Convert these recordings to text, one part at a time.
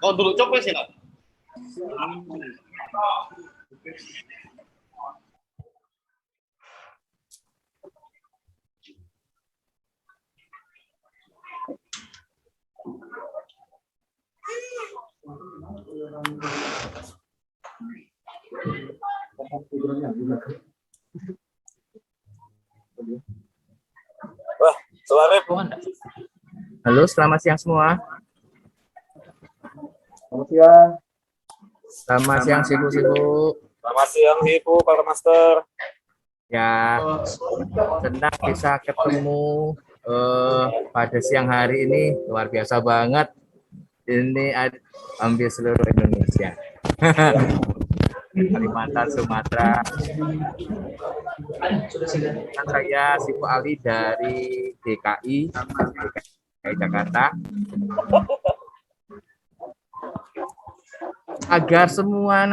Kau duduk copes ya, Kak? Wah, suara Halo, selamat siang semua. Selamat siang. Selamat siang, Sifu-sifu. Selamat siang, Ibu, Pak Master. Ya, senang bisa ketemu pada siang hari ini. Luar biasa banget. Ini hampir seluruh Indonesia. Kalimantan, Sumatera. Saya Sifu Ali dari DKI Jakarta. Agar semua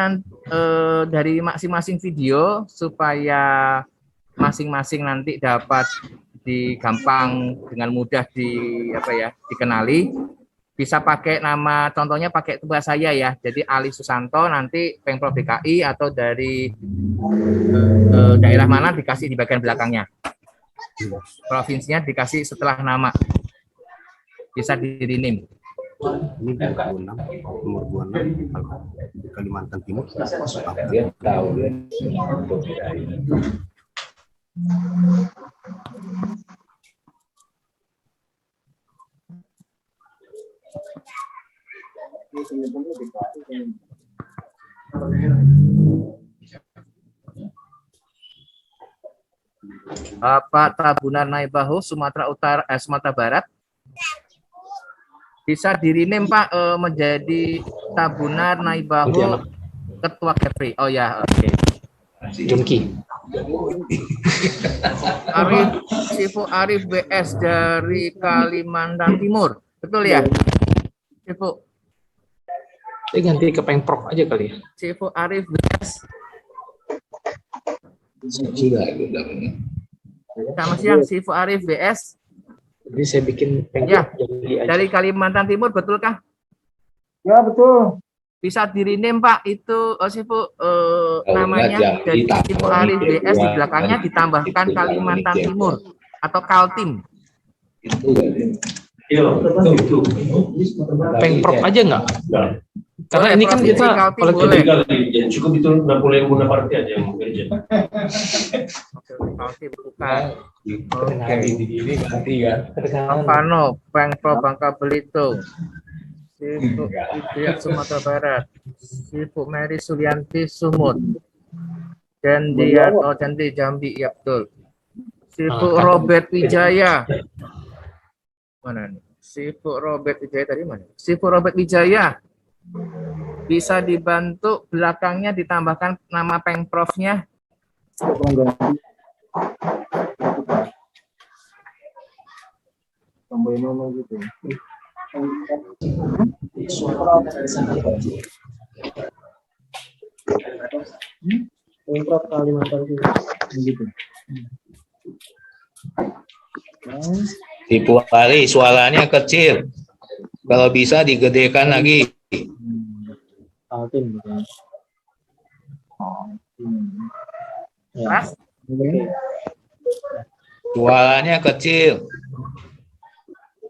dari masing-masing video supaya masing-masing nanti dapat gampang dengan mudah dikenali, bisa pakai nama, contohnya pakai tugas saya ya. Jadi Ali Susanto, nanti Pemprov DKI atau dari daerah mana dikasih di bagian belakangnya. Provinsinya dikasih setelah nama. Bisa di-rename. Ini nomor 26 Kalimantan Timur. Dia tahu dia. Pak Tabunar Naibaho, Sumatera Barat. Bisa di-rename Pak menjadi Tabunar Naibaho Ketua Kepri. Oh ya, oke. Jungki. Sifu Arif BS dari Kalimantan Timur. Betul ya? Sifu. Saya ganti ke Pemprov aja kali ya. Sifu Arif BS. Sudah. Selamat siang, Sifu Arif BS. Jadi saya bikin Pemprov Ya, jadi aja. dari Kalimantan Timur, betulkah? Ya, betul. Bisa di-rename Pak, itu Sifu namanya jadi Sifu Arif BS, di belakangnya ditambahkan Kalimantan Timur atau Kaltim. Pemprov aja nggak? Karena Boleh, ini kan provinsi kita Kaltim kolektif. boleh. Cukup itu 60.000 partai aja yang bekerja. Oke, Kaltim bukan. Oke. Ini ganti kan. Alvano, Pemprov Bangka Belitung. Sifu Hidayat Sumatera Barat. Sifu Mary Sulianti Sumut. Dendi Jambi, ya betul. Sifu Robert Wijaya. Mana nih? Sifu Robert Wijaya tadi mana? Sifu Robert Wijaya. Bisa dibantu belakangnya ditambahkan nama Pemprovnya. Tambahin nama gitu. Pemprov Kalimantan Timur. Gitu. Ibu Ali, suaranya kecil. Kalau bisa digedekan lagi. Kaltim gitu. Keras? Oke. Suaranya kecil.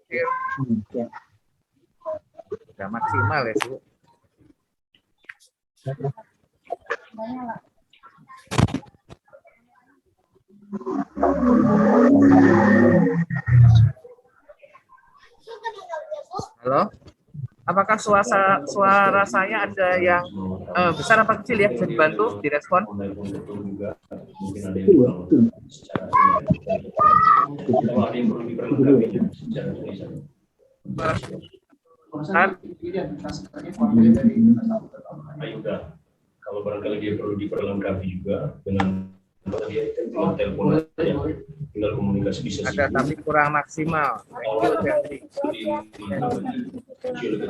Ya. Sudah maksimal ya, Bu. Halo? Apakah suara saya ada yang besar apa kecil ya? Bisa dibantu, direspon? Besar? Kalau barangkali dia perlu diperlengkapi juga dengan telepon aja, tinggal komunikasi bisa Ada, tapi kurang maksimal. Thank you,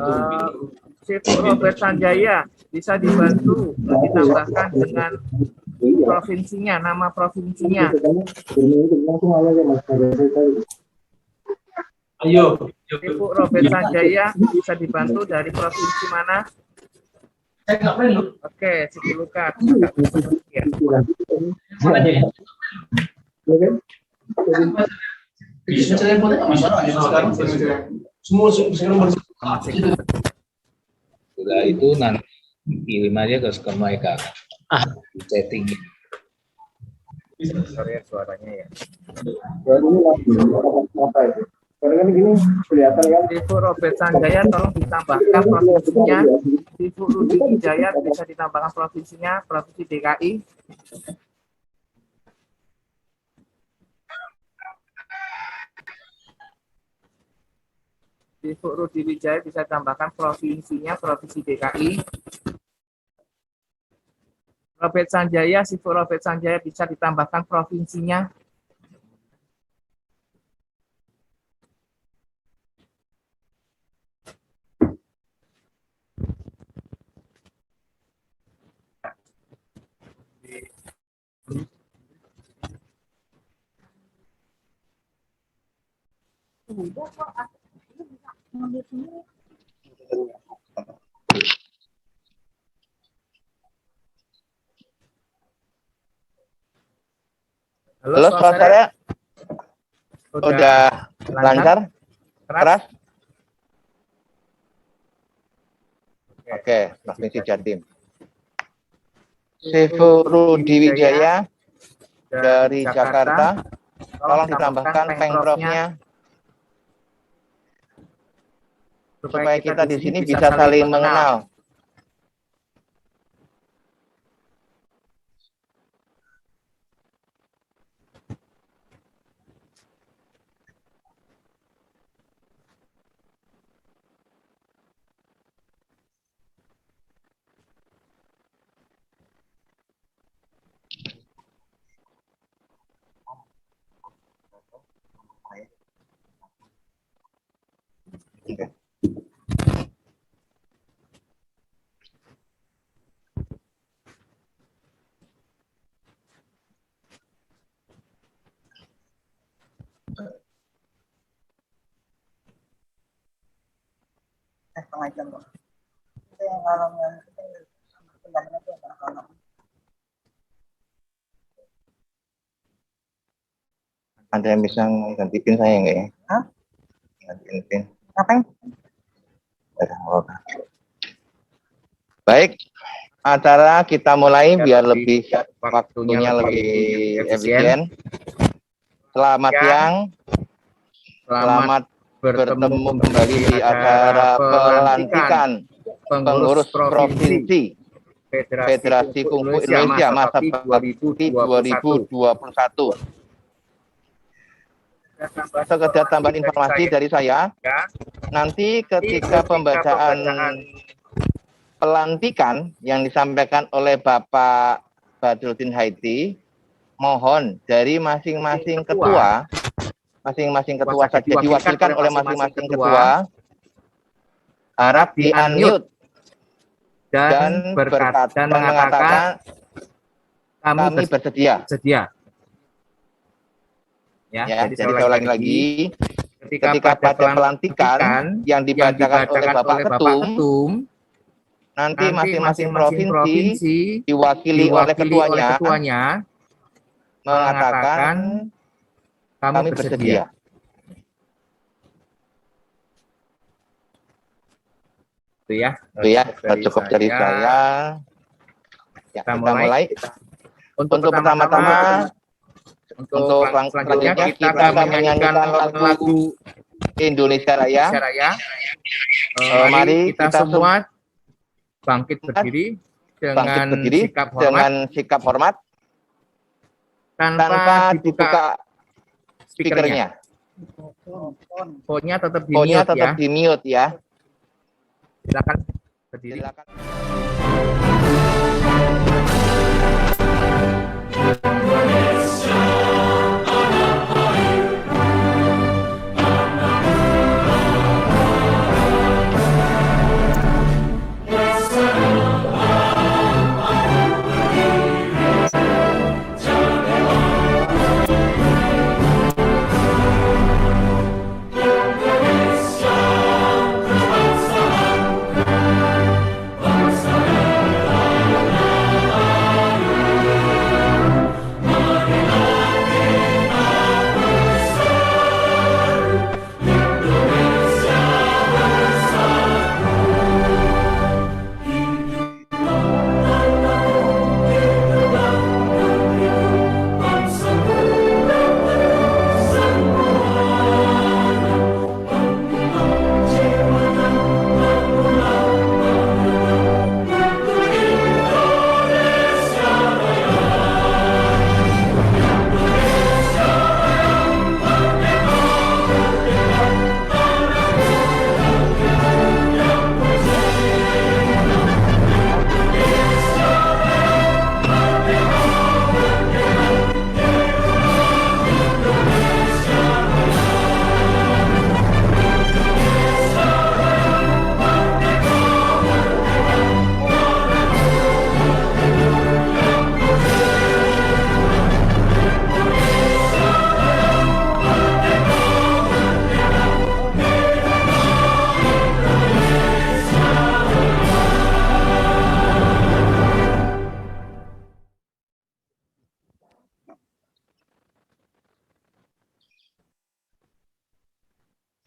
Sifu Robert Sanjaya bisa dibantu ditambahkan dengan provinsinya, nama provinsinya. Ayo. Ibu Robert Sanjaya bisa dibantu dari provinsi mana? Saya nggak perlu. Oke, Siti Luka. Ya. Bisa telepon nggak masalah. Sekarang semua sekarang Setelah itu nanti kirim aja ke skema mereka. Di setting. Sorry ya, suaranya ya. Baru ini lagi apa itu? Karena kan gini kelihatan kan. Ibu Robert Sanjaya tolong ditambahkan provinsinya. Ibu Rudi Wijaya bisa ditambahkan provinsinya, Provinsi DKI. Ibu Rudi Wijaya bisa ditambahkan provinsinya, Provinsi DKI. Robert Sanjaya, Ibu Robert Sanjaya bisa ditambahkan provinsinya. Halo, selamat sore. Udah lancar? Keras? Oke, Provinsi Jatim. Sifu Rudi Wijaya dari Jakarta. Tolong ditambahkan pengprovnya supaya kita di sini bisa saling mengenal. Oke. Setengah jam kok. Itu yang kalau yang pendapatnya itu yang kalau Ada yang bisa ganti pin saya nggak ya? Hah? Gantiin pin. ngapain? Baik, acara kita mulai biar lebih waktunya lebih efisien. Selamat siang, selamat bertemu kembali di acara pelantikan pengurus provinsi Federasi Kungfu Indonesia masa bakti 2021. Sekedar tambahan informasi dari saya, nanti ketika pembacaan pelantikan yang disampaikan oleh Bapak Badrudin Haiti, mohon dari masing-masing ketua saja diwakilkan oleh masing-masing ketua, harap di-unmute dan mengatakan kami bersedia. Ya, jadi saya ulangi lagi. Ketika pada pelantikan yang dibacakan oleh Bapak Ketum, nanti masing-masing provinsi diwakili oleh ketuanya mengatakan kami bersedia. Itu ya. Itu ya, cukup dari saya. Ya, kita mulai. Untuk pertama-tama, untuk selanjutnya kita akan menyanyikan lagu Indonesia Raya. Mari kita semua bangkit berdiri dengan sikap hormat tanpa dibuka speakernya. Phone-nya tetap di mute ya. Silakan berdiri.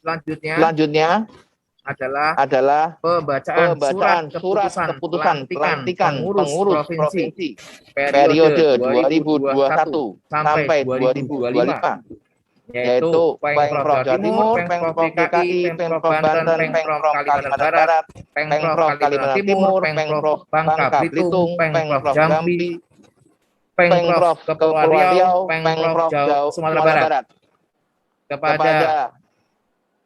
Selanjutnya adalah pembacaan surat keputusan pelantikan pengurus provinsi periode 2021 sampai 2025, yaitu Pemprov Jawa Timur, Pemprov DKI, Pemprov Banten, Pemprov Kalimantan Barat, Pemprov Kalimantan Timur, Pemprov Bangka Belitung, Pemprov Jambi, Pemprov Kepulauan Riau, Pemprov Jawa Sumatera Barat. Kepada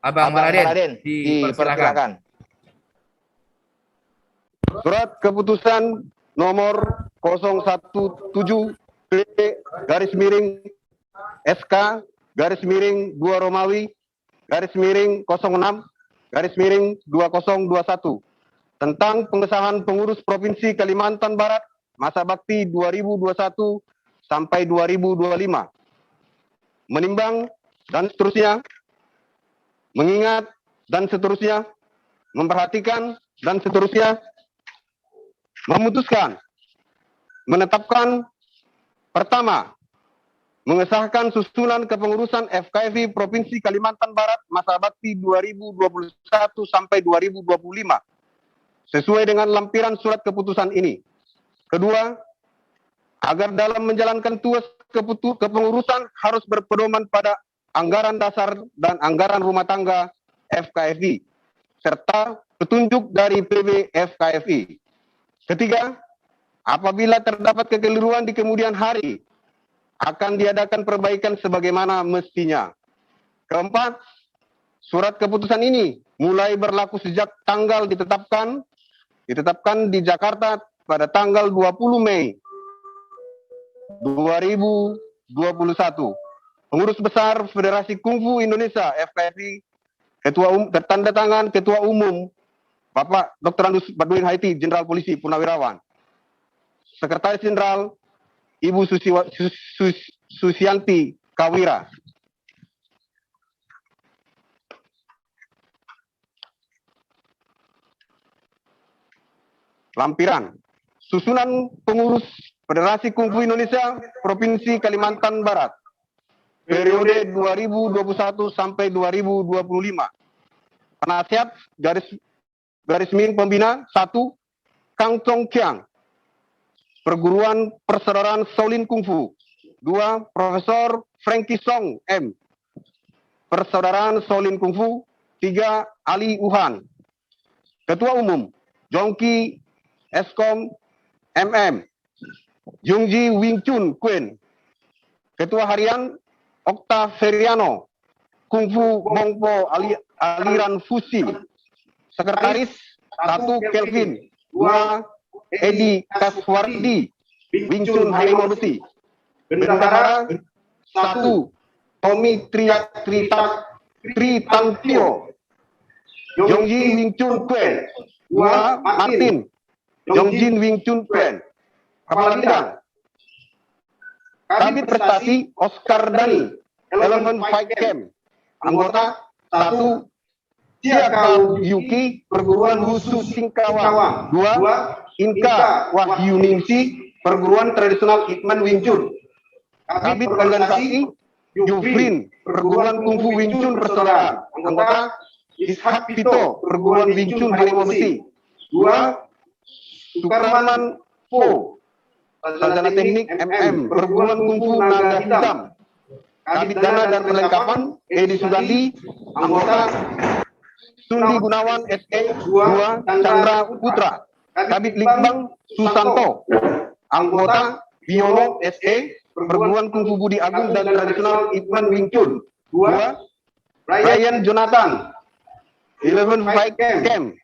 Abang Maraden, dipersilakan. Surat keputusan nomor 017/SK/2 Romawi /06/2021 tentang pengesahan pengurus Provinsi Kalimantan Barat masa bakti 2021 sampai 2025. Menimbang dan seterusnya, mengingat dan seterusnya, memperhatikan dan seterusnya, memutuskan, menetapkan, pertama, mengesahkan susunan kepengurusan FKFI Provinsi Kalimantan Barat masa bakti 2021 sampai 2025 sesuai dengan lampiran surat keputusan ini. Kedua, agar dalam menjalankan tugas kepengurusan harus berpedoman pada anggaran dasar dan anggaran rumah tangga FKFI serta petunjuk dari PB FKFI. Ketiga, apabila terdapat kekeliruan di kemudian hari, akan diadakan perbaikan sebagaimana mestinya. Keempat, surat keputusan ini mulai berlaku sejak tanggal ditetapkan di Jakarta pada tanggal 20 Mei 2021. Pengurus Besar Federasi Kungfu Indonesia FKFI, tertanda tangan Ketua Umum Bapak Dr. Andus Badwin Haiti, Jenderal Polisi Purnawirawan. Sekretaris Jenderal Ibu Susianti Kawira. Lampiran susunan pengurus Federasi Kungfu Indonesia Provinsi Kalimantan Barat periode 2021 sampai 2025. Penasihat garis miring pembina 1, Kang Chong Kiang, Perguruan Persaudaraan Shaolin Kungfu. 2, Profesor Frankie Song M, Persaudaraan Shaolin Kungfu. 3, Ali Uhan. Ketua Umum Jongki Eskom MM, Jungji Wing Chun Kuen. Ketua Harian Okta Feriano, Kungfu Mongpo Aliran Fusi. Sekretaris 1, Kelvin. 2, Edi Kaswardi, Wing Chun Harimau Besi. Bendahara 1, Tommy Tritantio, Jongji Wing Chun Kuen. 2, Martin Jongjin Wing Chun Kuen. Kepala Bidang Kabit Prestasi Oscar Dani, Elemen Fight Camp. Anggota 1, Ciakau Yuki, Perguruan Wushu Singkawang. 2, Inka Wahyu Ningsi, Perguruan Tradisional Ipman Wing Chun. Kabit Organisasi Jufrin, Perguruan Kungfu Wing Chun Persaudaraan. Anggota Ishak Pito, Perguruan Wing Chun Harimau Besi. 2, Sukarman Po, Sarjana Teknik MM, Perguruan Kungfu Naga Hitam. Kabit Dana dan Perlengkapan Edi Sugandi. Anggota Sundi Gunawan SE. 2, Chandra Putra. Kabit Litbang Susanto. Anggota Biono SE, Perguruan Kungfu Budi Agung dan Tradisional Ipman Wing Chun. 2, Ryan Jonathan, 11 Fight Camp.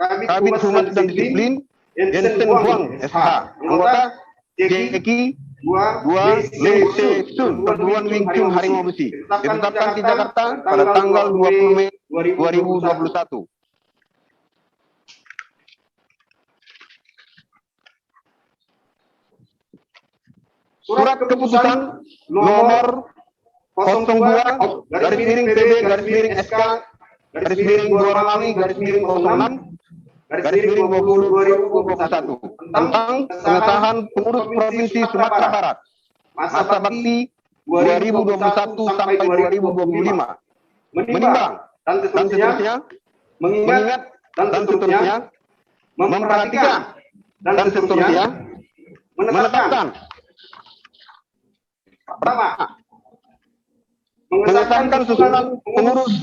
Kabit Humas dan Disiplin Jensen Huang SH. Anggota JEKI. 2, Lee Se-sun, Perguruan Wing Chun Harimau Besi. Ditetapkan di Jakarta pada tanggal 20 Mei 2021. Surat keputusan nomor 02/PB/SK/2 Romawi /06/2021 tentang pengesahan pengurus Provinsi Sumatera Barat masa bakti 2021 sampai 2025. Menimbang dan seterusnya, mengingat dan seterusnya, memperhatikan dan seterusnya, menetapkan. Pertama, mengesahkan susunan pengurus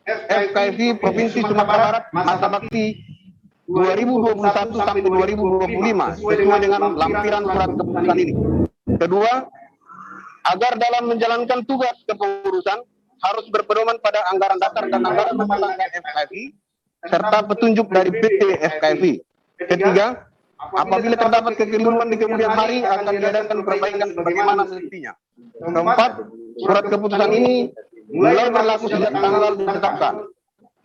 FKFI Provinsi Sumatera Barat masa bakti 2021 sampai 2025 sesuai dengan lampiran surat keputusan ini. Kedua, agar dalam menjalankan tugas kepengurusan harus berpedoman pada anggaran dasar dan anggaran rumah tangga FKFI serta petunjuk dari PT FKFI. Ketiga, apabila terdapat kekeliruan di kemudian hari akan diadakan perbaikan sebagaimana mestinya. Keempat, surat keputusan ini mulai berlaku sejak tanggal ditetapkan.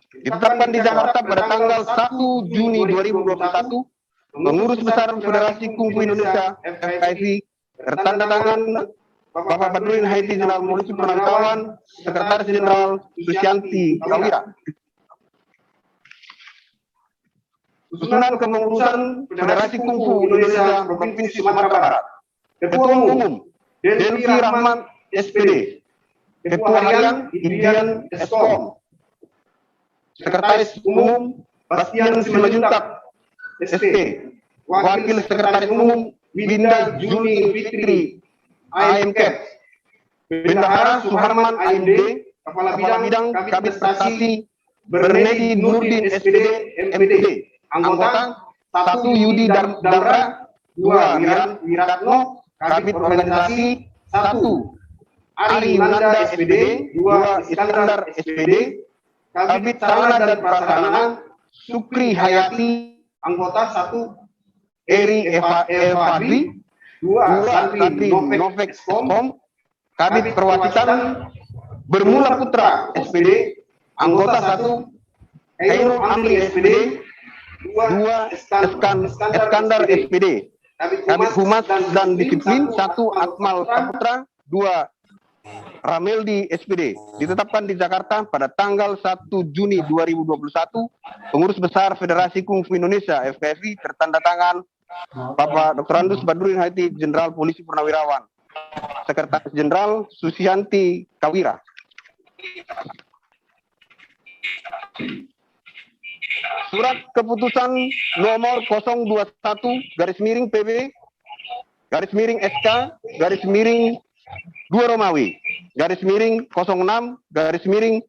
Ditetapkan di Jakarta pada tanggal 1 Juni 2021, pengurus besar Federasi Kungfu Indonesia FKFI tertanda tangan Bapak Badruddin Haiti Jenderal Polisi Purnawirawan, Sekretaris Jenderal Susianti Kawira. Susunan kepengurusan Federasi Kungfu Indonesia Provinsi Sumatera Barat. Ketua Umum Denvi Rahman SPD. Ketua Harian Idian Eskom. Sekretaris Umum Bastian Simajuntak ST. Wakil Sekretaris Umum Winda Juni Fitri AMK. Bendahara Suharman AMD. Kepala Bidang Kabit Prestasi Bernedi Nurdin SPD MPD. Anggota 1 Yudi Damra, 2 Wiratno, Kabit Organisasi, 1 Ari Nanda SPD, 2 Iskandar SPD, Kabit Sarana dan Prasarana, Sukri Hayati, anggota 1 Eri Evadri, 2 Santri Novek Skom, Kabit Perwakilan Bermula Putra SPD, anggota 1 Heirul Amri SPD, 2 Iskandar SPD, Kabit Humas dan Disiplin, 1 Akmal Saputra, 2 Rameldi SPD. Ditetapkan di Jakarta pada tanggal 1 Juni 2021, pengurus besar Federasi Kungfu Indonesia FKFI tertanda tangan Bapak Dr. Andus Badruddin Haiti Jenderal Polisi Purnawirawan, Sekretaris Jenderal Susianti Kawira. Surat keputusan nomor 021/PB /SK /2 Romawi /06/2021.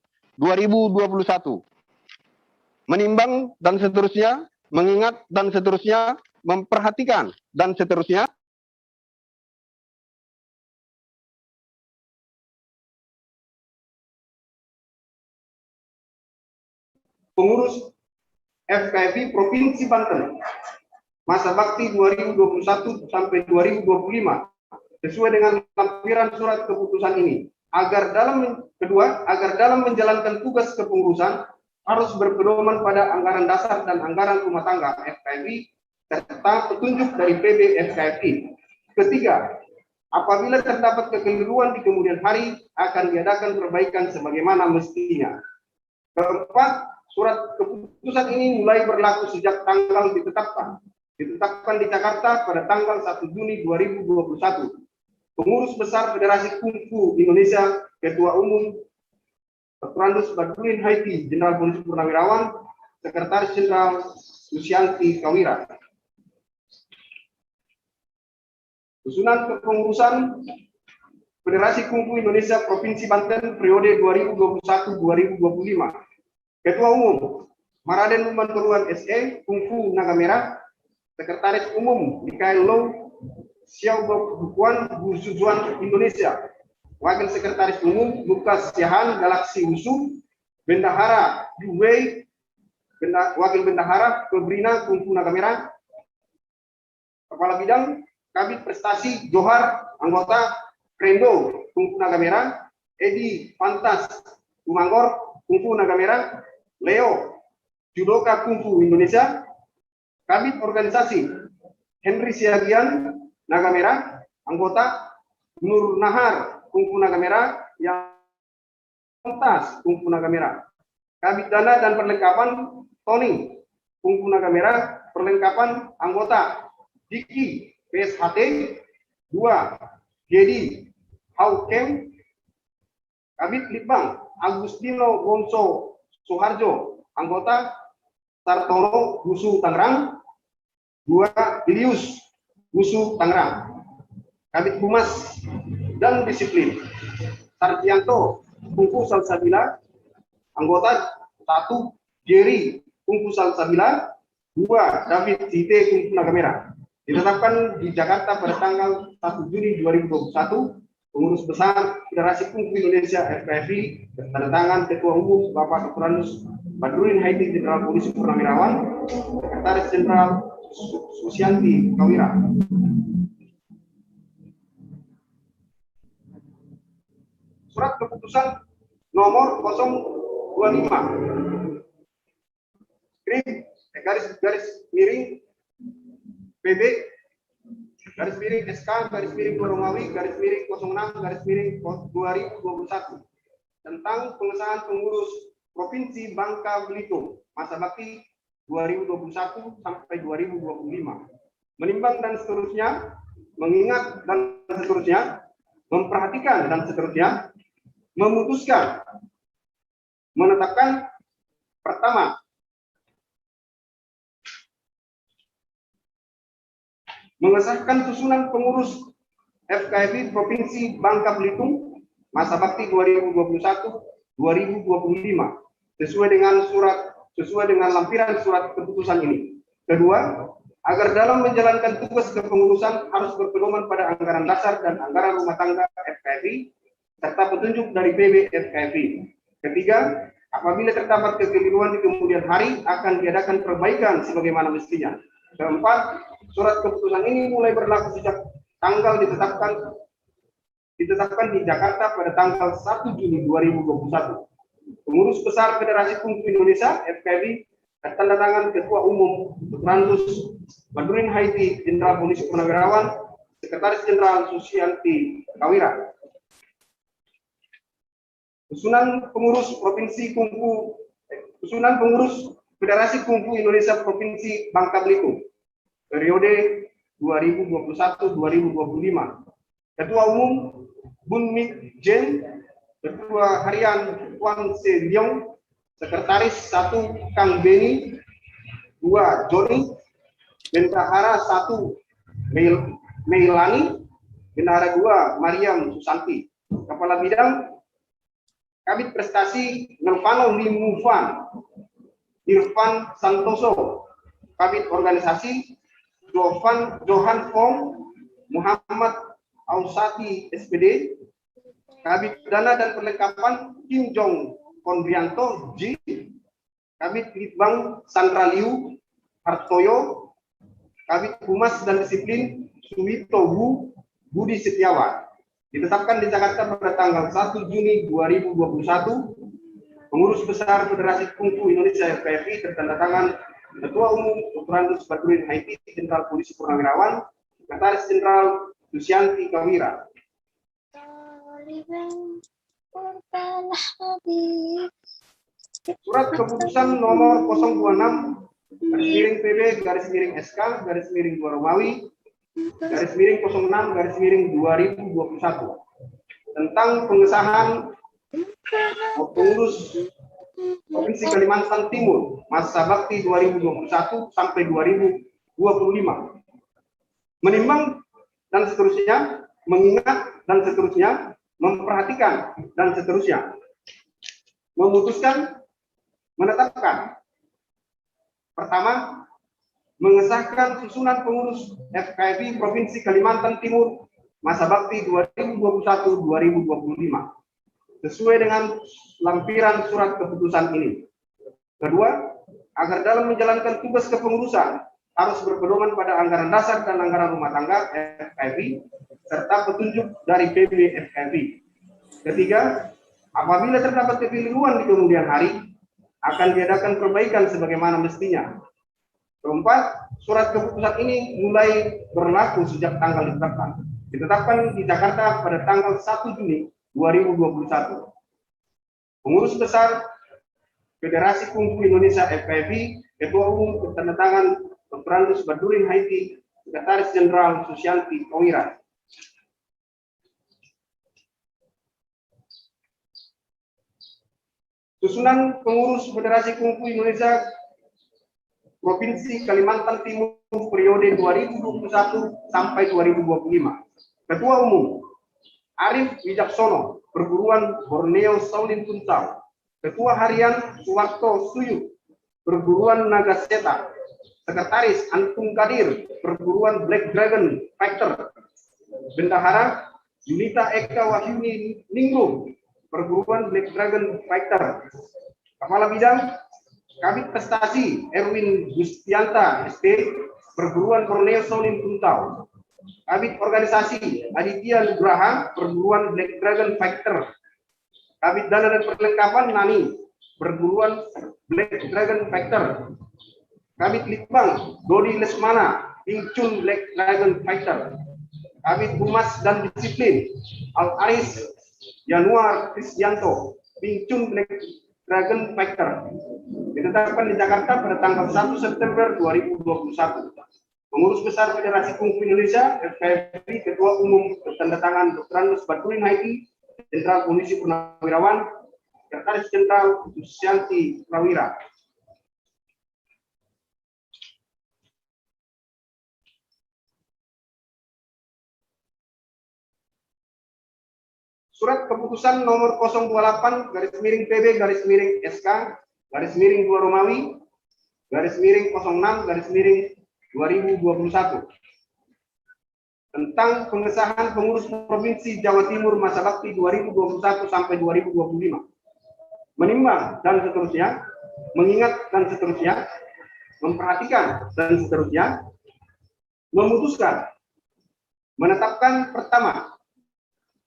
Menimbang dan seterusnya, mengingat dan seterusnya, memperhatikan dan seterusnya. Pengurus FKFI Provinsi Banten masa bakti 2021 sampai 2025 sesuai dengan lampiran surat keputusan ini. Agar dalam menjalankan tugas kepengurusan harus berpedoman pada anggaran dasar dan anggaran rumah tangga FKFI serta petunjuk dari PB FKFI. Ketiga, apabila terdapat kekeliruan di kemudian hari akan diadakan perbaikan sebagaimana mestinya. Keempat, surat keputusan ini mulai berlaku sejak tanggal ditetapkan di Jakarta pada tanggal 1 Juni 2021. Pengurus besar Federasi Kungfu Indonesia, Ketua Umum Dr. Andus Badruddin Haiti Jenderal Polisi Purnawirawan, Sekretaris Jenderal Susianti Kawira. Susunan kepengurusan Federasi Kungfu Indonesia Provinsi Banten periode 2021-2025. Ketua Umum Maraden Lumanturuan SE Kungfu Naga Merah, Sekretaris Umum Mikael Low Xiaobok Dukuan Busujuan Indonesia, Wakil Sekretaris Umum Lukas Siahan Galaksi Wushu, Bendahara Duwei, Wakil Bendahara Febrina Kungfu Naga Merah, Kepala Bidang Kabit Prestasi Johar, anggota Krendo Kungfu Naga Merah, Edi Pantas Tumanggor Kungfu Naga Merah, Leo Judoka Kungfu Indonesia, Kabit Organisasi Henry Siagian Naga Merah, anggota Nur Nahar Kungfu Naga Merah, yang Pantas Kungfu Naga Merah, Kabit Dana dan Perlengkapan Tony Kungfu Naga Merah, perlengkapan anggota Diki PSHT, 2 Gedi Haukem, Kabit Litbang Agustino Gonzo Soeharjo, anggota Sartono, Wusu Tangerang. 2. Bilius, Wusu Tangerang. Kabid Humas dan Disiplin, Sarjianto, Kungfu Salsabila, anggota 1. Jerry, Kungfu Salsabila. 2. David Jite, Kungfu Naga Merah. Ditetapkan di Jakarta pada tanggal 1 Juni 2021. Pengurus Besar Federasi Kungfu Indonesia FKFI, tanda tangan Ketua Umum Bapak Dr. Badrudin Haiti, Jenderal Polisi Purnawirawan, Sekretaris Jenderal Susianti Kawira. Surat keputusan nomor 025 garis miring PB garis miring SK garis miring Romawi garis miring 06 garis miring 2021 tentang pengesahan pengurus Provinsi Bangka Belitung masa bakti 2021 sampai 2025. Menimbang dan seterusnya, mengingat dan seterusnya, memperhatikan dan seterusnya, memutuskan, menetapkan. Pertama, mengesahkan susunan pengurus FKFI Provinsi Bangka Belitung masa bakti 2021-2025 sesuai dengan lampiran surat keputusan ini. Kedua, agar dalam menjalankan tugas kepengurusan harus berpedoman pada anggaran dasar dan anggaran rumah tangga FKFI serta petunjuk dari PB FKFI. Ketiga, apabila terdapat kekeliruan di kemudian hari akan diadakan perbaikan sebagaimana mestinya. Keempat, surat keputusan ini mulai berlaku sejak tanggal ditetapkan di Jakarta pada tanggal 1 Juni 2021. Pengurus Besar Federasi Kungfu Indonesia FKFI tanda tangan Ketua Umum Dr. Badrudin Haiti, Jenderal Polisi Purnawirawan, Sekretaris Jenderal Susianti Kawira. Susunan pengurus Federasi Kungfu Indonesia Provinsi Bangka Belitung periode 2021-2025. Ketua Umum Bun Mik Jen, Ketua Harian Wang Se Leong, Sekretaris 1 Kang Beni, 2 Joni, Bendahara 1 Meilani, Bendahara 2 Mariam Susanti. Kepala Bidang Kabid Prestasi Nelvano Limufan, Irfan Santoso. Kabid Organisasi Johan Fong, Muhammad Ausati SPD. Kabid Dana dan Perlengkapan Kim Jong Kondrianto J. Kabid Litbang Sandra Liu Hartoyo. Kabid Humas dan Disiplin Suwito Budi Setiawan. Ditetapkan di Jakarta pada tanggal 1 Juni 2021. Pengurus Besar Federasi Kungfu Indonesia FKFI tertanda tangan Ketua Umum Dr. Badrudin Haiti, Jenderal Polisi Purnawirawan, Sekretaris Jenderal Susianti Kawira. Surat keputusan nomor 026 garis miring PB garis miring SK garis miring 2 Romawi garis miring 06 garis miring 2021 tentang pengesahan pengurus Provinsi Kalimantan Timur masa bakti 2021 sampai 2025. Menimbang dan seterusnya, mengingat dan seterusnya, memperhatikan dan seterusnya, memutuskan, menetapkan. Pertama, mengesahkan susunan pengurus FKFI Provinsi Kalimantan Timur masa bakti 2021-2025 sesuai dengan lampiran surat keputusan ini. Kedua, agar dalam menjalankan tugas kepengurusan harus berpedoman pada anggaran dasar dan anggaran rumah tangga FKFI serta petunjuk dari PB FKFI. Ketiga, apabila terdapat kekeliruan di kemudian hari akan diadakan perbaikan sebagaimana mestinya. Keempat, surat keputusan ini mulai berlaku sejak tanggal ditetapkan di Jakarta pada tanggal 1 Juni 2021. Pengurus Besar Federasi Kungfu Indonesia FKFI, Ketua Umum tanda tangan Dr. Badrudin Haiti, Sekretaris Jenderal Susianti Kawira. Susunan pengurus Federasi Kungfu Indonesia Provinsi Kalimantan Timur periode 2021 sampai 2025. Ketua Umum Arif Wijaksono, Perguruan Borneo Shaolin Tuntau. Ketua Harian Suwarto Suyu, Perguruan Nagaseta. Sekretaris Antum Kadir, Perguruan Black Dragon Fighter. Bendahara Yunita Eka Wahyuni Ningrum, Perguruan Black Dragon Fighter. Kepala Bidang Kabit Prestasi Erwin Gustianta SP, Perguruan Borneo Shaolin Tuntau. Kabit Organisasi Aditya Nugraha, Perguruan Black Dragon Fighter. Kabit Dana dan Perlengkapan Nani, Perguruan Black Dragon Fighter. Kabit Litbang Dodi Lesmana, Wing Chun Black Dragon Fighter. Kabit Humas dan Disiplin Al Aris Januar Krisdianto, Wing Chun Black Dragon Fighter. Ditetapkan di Jakarta pada tanggal 1 September 2021. Pengurus Besar Federasi Kungfu Indonesia FKFI, Ketua Umum bertandatangan Dr. Andus Badruddin Haiti, Jenderal Polisi Purnawirawan, Sekretaris Jenderal Susianti Prawira. Surat keputusan nomor 028/PB/SK/2 Romawi /06/2021 tentang pengesahan pengurus Provinsi Jawa Timur masa bakti 2021 sampai 2025. Menimbang dan seterusnya, mengingat dan seterusnya, memperhatikan dan seterusnya, memutuskan, menetapkan pertama,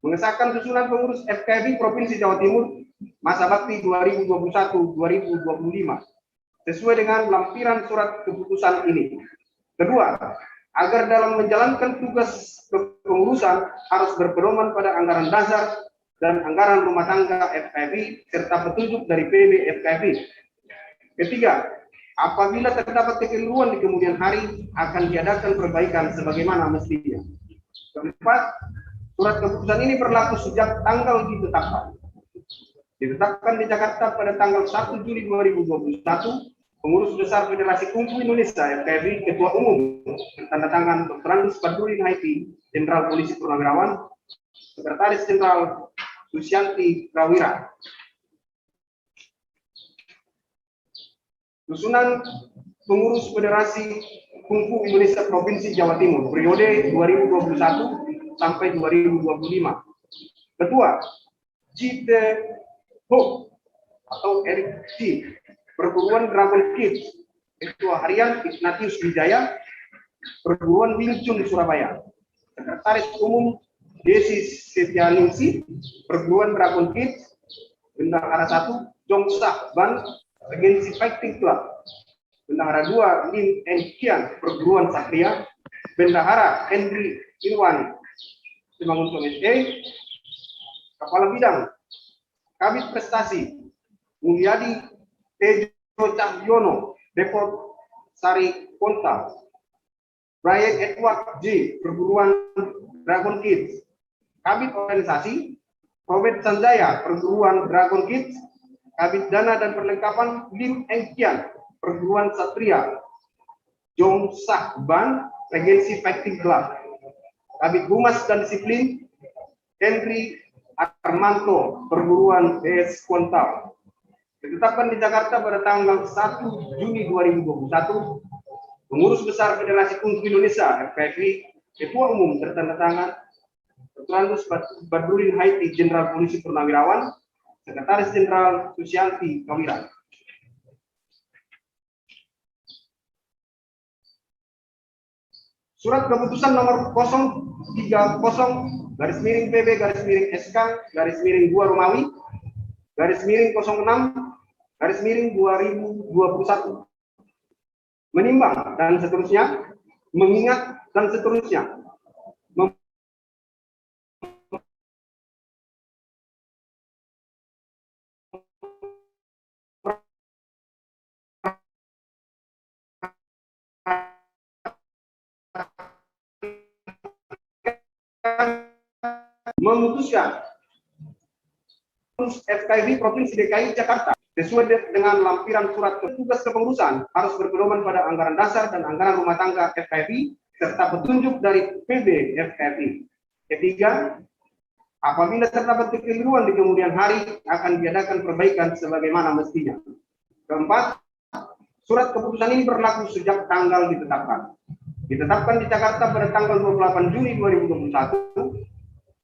mengesahkan susunan pengurus FKFI Provinsi Jawa Timur masa bakti 2021-2025 sesuai dengan lampiran surat keputusan ini. Kedua, agar dalam menjalankan tugas kepengurusan harus berpedoman pada anggaran dasar dan anggaran rumah tangga FKFI serta petunjuk dari PB FKFI. Ketiga, apabila terdapat kekeliruan di kemudian hari akan diadakan perbaikan sebagaimana mestinya. Keempat, surat keputusan ini berlaku sejak tanggal ditetapkan. Ditetapkan di Jakarta pada tanggal 1 Juli 2021, Pengurus Besar Federasi Kungfu Indonesia FKFI, Ketua Umum bertandatangan Dr. Andus Badruddin Haiti, Jenderal Polisi Purnawirawan, Sekretaris Jenderal Susianti Prawira. Susunan Pengurus Federasi Kungfu Indonesia Provinsi Jawa Timur periode 2021 sampai 2025. Ketua Jite Ho atau Erik G, Perguruan Dragon Kids. Ketua Harian Ignatius Wijaya, Perguruan Wing Chun Surabaya. Sekretaris Umum Desi Setianingsi, Perguruan Dragon Kids. Bendahara 1 Jongsah Ban, Regency Fighting Club. Bendahara 2 Lim Enkian, Perguruan Satria. Bendahara Henry Irwan, Simanguntung SE. Kepala Bidang Kabit Prestasi Mulyadi Tejo Cahyono, Depot Sari Konta. Brian Edward J, Perguruan Dragon Kids. Kabit Organisasi Robert Sanjaya, Perguruan Dragon Kids. Kabit Dana dan Perlengkapan Lim Engkian, Perguruan Satria. Jong Sah Ban, Regency Fighting Club. Kabit Humas dan Disiplin Henry Armanto, Perguruan DS Kontau. Ditetapkan di Jakarta pada tanggal 1 Juni 2021, Pengurus Besar Federasi Kungfu Indonesia FKFI, Ketua Umum tertandatangan Dr. Andus Badruddin Haiti, Jenderal Polisi Purnawirawan, Sekretaris Jenderal Susianti Prawira. Surat keputusan nomor 030/PB/SK/2 Romawi /06/2021. Menimbang dan seterusnya, mengingat dan seterusnya, memutuskan FKFI Provinsi DKI Jakarta sesuai dengan lampiran surat tugas kepengurusan harus berpedoman pada anggaran dasar dan anggaran rumah tangga FKFI serta petunjuk dari PB FKFI. Ketiga, apabila terdapat kekeliruan di kemudian hari akan diadakan perbaikan sebagaimana mestinya. Keempat, surat keputusan ini berlaku sejak tanggal ditetapkan. Ditetapkan di Jakarta pada tanggal 28 Juni 2021,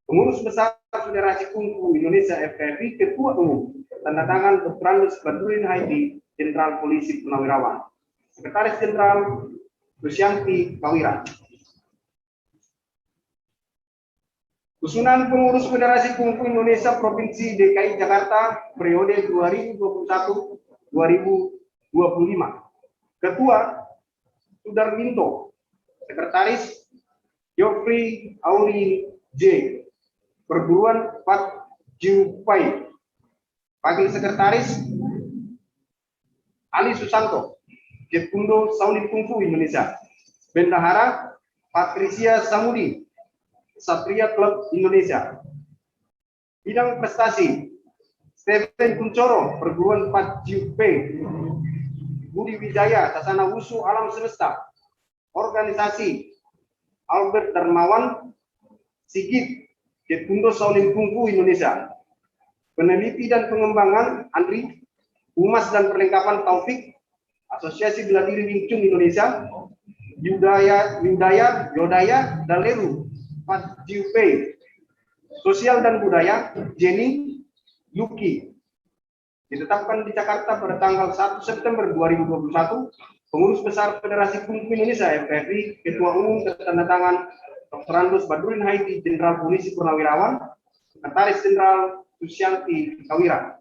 Pengurus Besar Federasi Kungfu Indonesia FKFI, Ketua Umum, tanda tangan Dr. Badruddin Haiti, Jenderal Polisi Purnawirawan. Sekretaris Jenderal Susyanti Kawira. Susunan Pengurus Federasi Kungfu Indonesia Provinsi DKI Jakarta periode 2021-2025. Ketua Sudarminto. Sekretaris Geoffrey Auli J. Perguruan Pat Jupai. Wakil Sekretaris Ali Susanto, Jetkundo Shaolin Kungfu Indonesia. Bendahara Patricia Samudi, Satria Club Indonesia. Bidang prestasi Stephen Kuncoro, Perguruan Pat Jupai. Budi Wijaya, Sasana Wusu Alam Semesta. Organisasi Albert Darmawan Sigit, Jetkundo Shaolin Kungfu Indonesia. Peneliti dan pengembangan Andri, Humas dan Perlengkapan Taufik, Asosiasi Bela Diri Wing Chun Indonesia. Yudaya Daleru, Pat Jupai. Sosial dan Budaya Jenny Yuki. Ditetapkan di Jakarta pada tanggal 1 September 2021, Pengurus Besar Federasi Kungfu Indonesia FKFI, Ketua Umum tanda tangan Dr. Badruddin Haiti, Jenderal Polisi Purnawirawan, Sekretaris Jenderal Susyanti Kawira.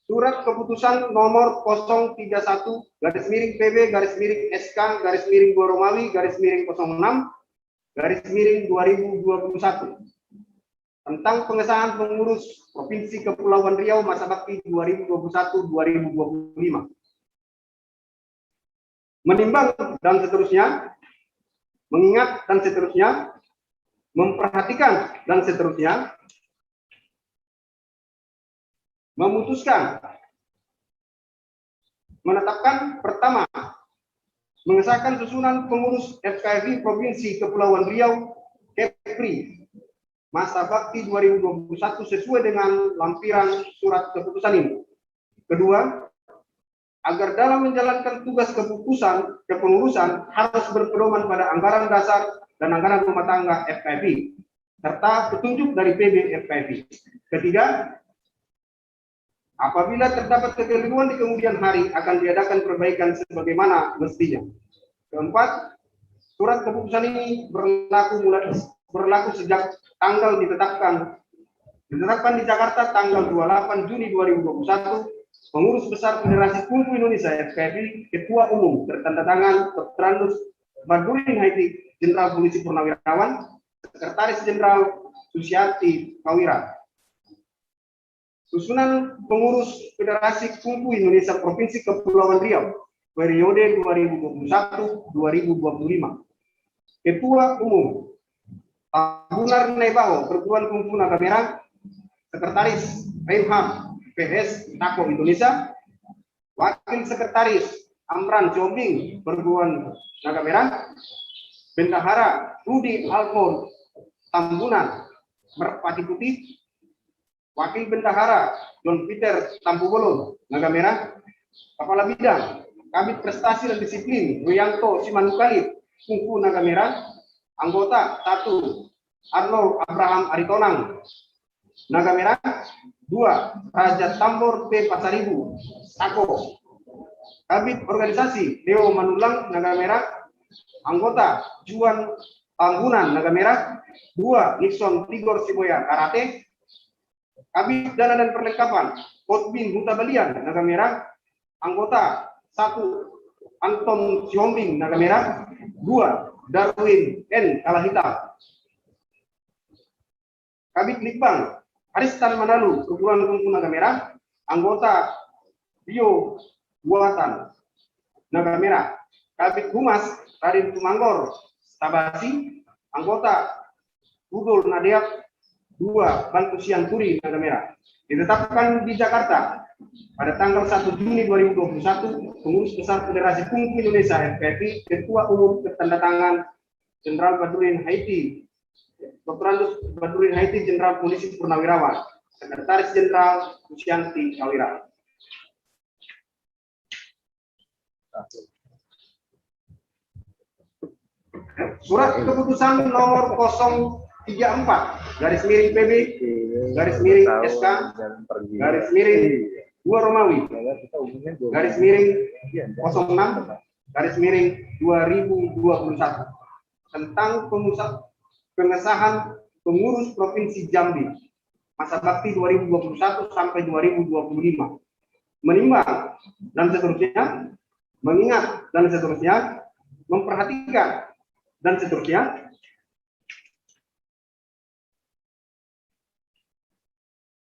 Surat keputusan nomor 031-PB-SK-Goromawi-06-2021 tentang pengesahan pengurus Provinsi Kepulauan Riau masa bakti 2021-2025. Menimbang dan seterusnya, mengingat dan seterusnya, memperhatikan dan seterusnya, memutuskan menetapkan pertama, mengesahkan susunan pengurus FKFI Provinsi Kepulauan Riau Kepri masa bakti 2021 sesuai dengan lampiran surat keputusan ini. Kedua, agar dalam menjalankan tugas kepengurusan harus berpedoman pada anggaran dasar dan anggaran rumah tangga FKFI serta petunjuk dari PB FKFI. Ketiga, apabila terdapat kekeliruan di kemudian hari akan diadakan perbaikan sebagaimana mestinya. Keempat, surat keputusan ini berlaku sejak tanggal ditetapkan di Jakarta tanggal 28 Juni 2021. Pengurus Besar Federasi Kungfu Indonesia FKFI, Ketua Umum bertanda tangan Dr. Badruddin Haiti, Jenderal Polisi Purnawirawan, Sekretaris Jenderal Susyanti Kawira. Susunan Pengurus Federasi Kungfu Indonesia Provinsi Kepulauan Riau periode 2021-2025. Ketua Umum Tabunar Nebaho, Perguruan Kungfu Naga Merah. Sekretaris Reinhard PS Tako Indonesia. Wakil Sekretaris Amran Jombing, Perguruan Naga Merah. Bendahara Rudi Alfon Tambunan, Merpati Putih. Wakil Bendahara John Peter Tampubolon, Naga Merah. Kepala Bidang Kabid Prestasi dan Disiplin Ruyanto Simanukali, Kungfu Naga Merah. Anggota 1 Arnold Abraham Aritonang, Naga Merah. 2 Raja Tambor P. Pasaribu, Tako. Kabid Organisasi Leo Manulang, Naga Merah. Anggota Juan Tambunan, Naga Merah. 2 Nixon Tigor Siboya, Karate. Kabid Dana dan Perlengkapan Kotbin Huta Balian, Naga Merah. Anggota 1 Anton Siombing, Naga Merah. 2 Darwin N. Kalahitam. Kabid Litbang Aristan Manalu, Perguruan Kungfu Naga Merah. anggota Bio Buatan Naga Merah. Kabid Humas Raden Tumanggor Tabasi, anggota Budol Nadeak 2 Bantu Sianturi Naga Merah. Ditetapkan di Jakarta pada tanggal 1 Juni 2021, Pengurus Besar Federasi Kungfu Indonesia FKFI, Ketua Umum Ketandatangan Jenderal Badruddin Haiti, Dr. Andus Badruddin Haiti, Jenderal Polisi Purnawirawan, Sekretaris Jenderal Susianti Kawira. Surat keputusan nomor 034 garis miring PB garis miring SK garis miring 2 Romawi garis miring 06 garis miring 2021 tentang pengesahan pengurus Provinsi Jambi masa bakti 2021 sampai 2025, menimbang dan seterusnya, mengingat dan seterusnya, memperhatikan dan seterusnya,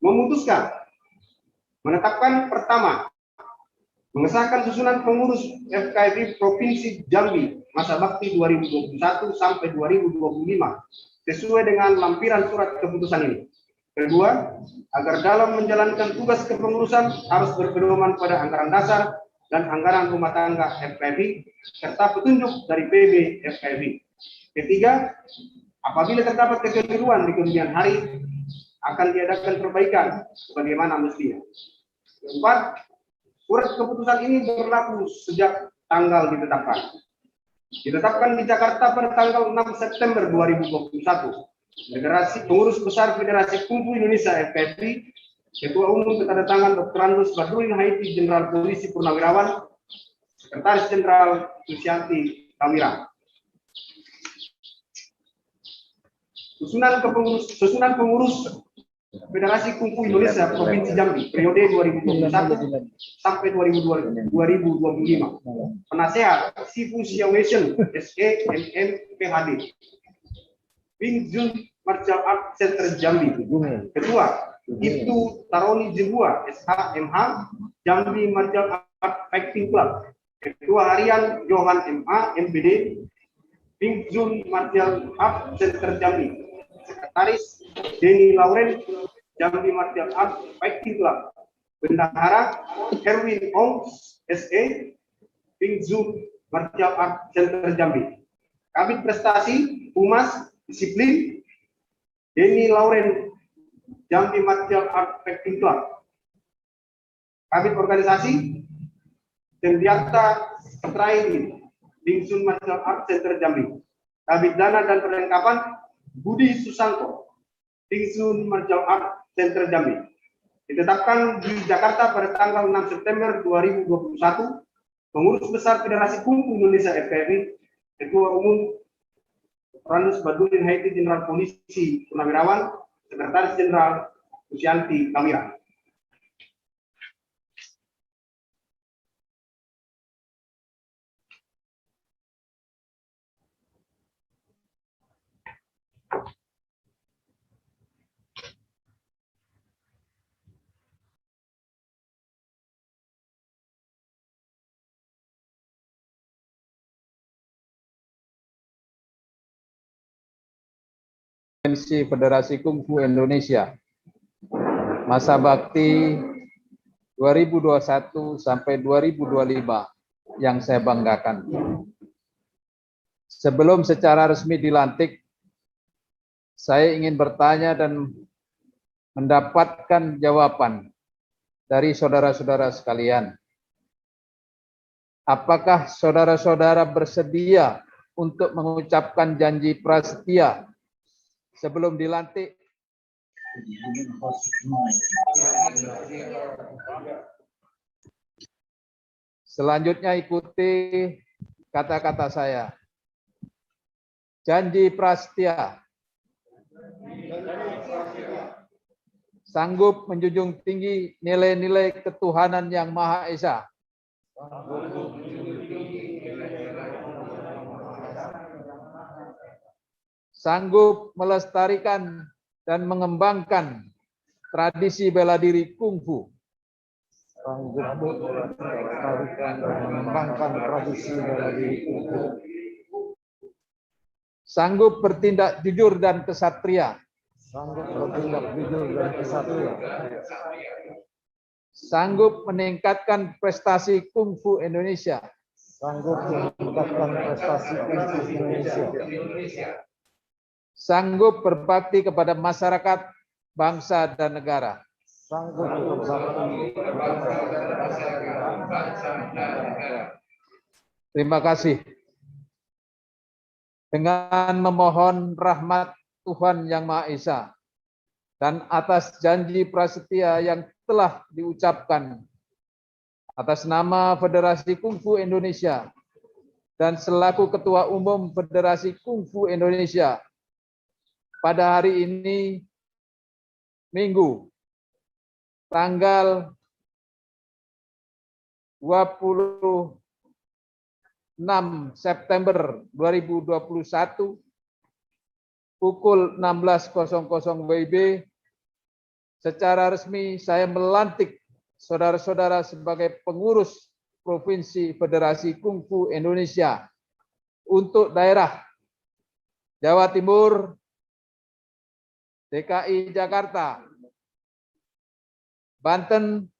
memutuskan, menetapkan pertama, mengesahkan susunan pengurus FKFI Provinsi Jambi masa bakti 2021 sampai 2025 sesuai dengan lampiran surat keputusan ini. Kedua, agar dalam menjalankan tugas kepengurusan harus berpedoman pada anggaran dasar dan anggaran rumah tangga FKFI serta petunjuk dari PB FKFI. Ketiga, apabila terdapat kekeliruan di kemudian hari, akan diadakan perbaikan sebagaimana mestinya. Keempat, surat keputusan ini berlaku sejak tanggal ditetapkan. Ditetapkan di Jakarta pada tanggal 6 September 2021. Pengurus Besar Federasi Kungfu Indonesia FKFI, Ketua Umum Ketandatangan Dr. Andus Badruddin Haiti, Jenderal Polisi Purnawirawan, Sekretaris Jenderal Susianti Kawira. Susunan pengurus Federasi Kungfu Indonesia Provinsi Jambi periode 2021 sampai 2025. Penasehat Sifu Siawesen SE MM PhD. Bing Jun Martial Art Center Jambi. Ketua Ibtu Taroni Jebua SH MH Jambi Martial Art Fighting Club. Ketua Harian Johan MA MBD Bing Jun Martial Art Center Jambi. Sekretaris Denny Lauren Jambi Martial Art Fighting Club. Bendahara Erwin Ong SE Bing Jun Martial Art Center Jambi. Kabid Prestasi Humas Disiplin Denny Lauren Jambi Martial Art Fighting Club. Kabid Organisasi Tendiata Traini Bingsun Martial Art Center Jambi. Kabid Dana dan Perlengkapan Budi Susanto Bingsun Martial Art Center Jambi. Ditetapkan di Jakarta pada tanggal 6 September 2021, Pengurus Besar Federasi Kungfu Indonesia FKFI, Ketua Umum Andus Badruddin Haiti, Jenderal Polisi Purnawirawan, Sekretaris Jenderal Susianti Kawira. Federasi Kungfu Indonesia masa bakti 2021 sampai 2025 yang saya banggakan. Sebelum secara resmi dilantik, saya ingin bertanya dan mendapatkan jawaban dari saudara-saudara sekalian. Apakah saudara-saudara bersedia untuk mengucapkan janji prasetia sebelum dilantik? Selanjutnya ikuti kata-kata saya. Janji prasetia. Sanggup menjunjung tinggi nilai-nilai ketuhanan yang Maha Esa. Sanggup melestarikan dan mengembangkan tradisi bela diri kungfu sanggup melestarikan dan mengembangkan tradisi bela diri kungfu, sanggup bertindak jujur dan kesatria, sanggup bertindak jujur dan kesatria, sanggup meningkatkan prestasi kungfu Indonesia, sanggup meningkatkan prestasi kungfu Indonesia, sanggup berbakti kepada masyarakat, bangsa dan negara, sanggup berbakti kepada bangsa dan negara. Terima kasih. Dengan memohon rahmat Tuhan Yang Maha Esa dan atas janji prasetia yang telah diucapkan atas nama Federasi Kungfu Indonesia dan selaku Ketua Umum Federasi Kungfu Indonesia, pada hari ini, Minggu, tanggal 26 September 2021, pukul 16.00 WIB, secara resmi saya melantik saudara-saudara sebagai pengurus Provinsi Federasi Kungfu Indonesia untuk daerah Jawa Timur, DKI Jakarta, Banten,